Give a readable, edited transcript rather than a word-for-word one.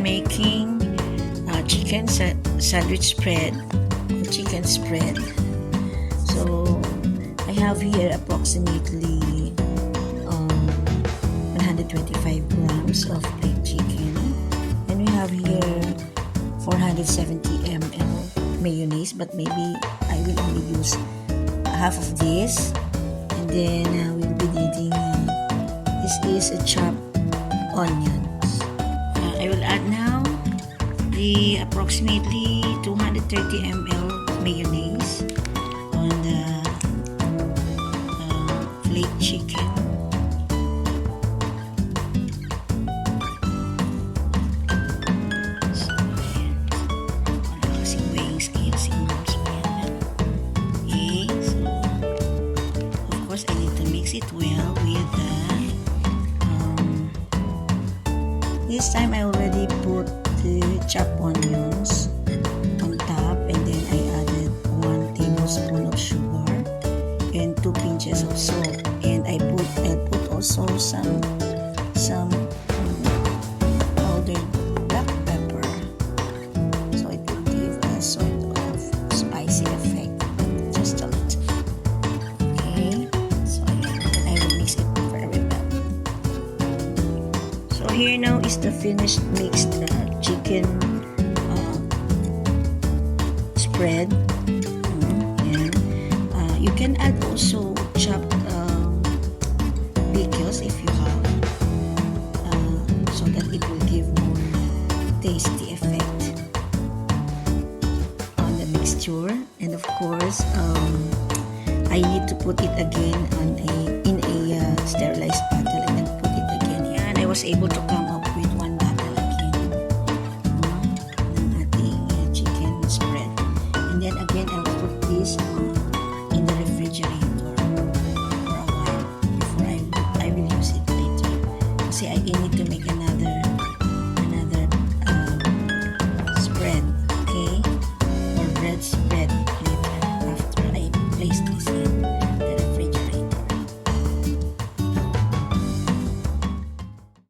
making chicken sandwich spread or chicken spread. So I have here approximately 125 grams of plain chicken, and we have here 470 ml mayonnaise, but maybe I will only use half of this. And then we'll be needing this is a chopped onions. I will add now the approximately 230 ml mayonnaise on the flake chicken. So, ayan. Wala kasing weighing scale si mom. So, ayan. Okay, so of course I need to mix it well with the this time I already put the chopped onions on top, and then I added 1 tablespoon of sugar and 2 pinches of salt, and I'll put also some powdered black pepper, so it will give a sort of spicy effect, just a little. Okay, so I will mix it very well. So here now is the finished mixed chicken spread. You can add also chopped pickles if you have, so that it will give more tasty effect on the mixture. And of course, I need to put it again in a sterilized bottle, and then put it again. And I was able to come up with 1 bottle again ng ating chicken spread. And then again, I'll put this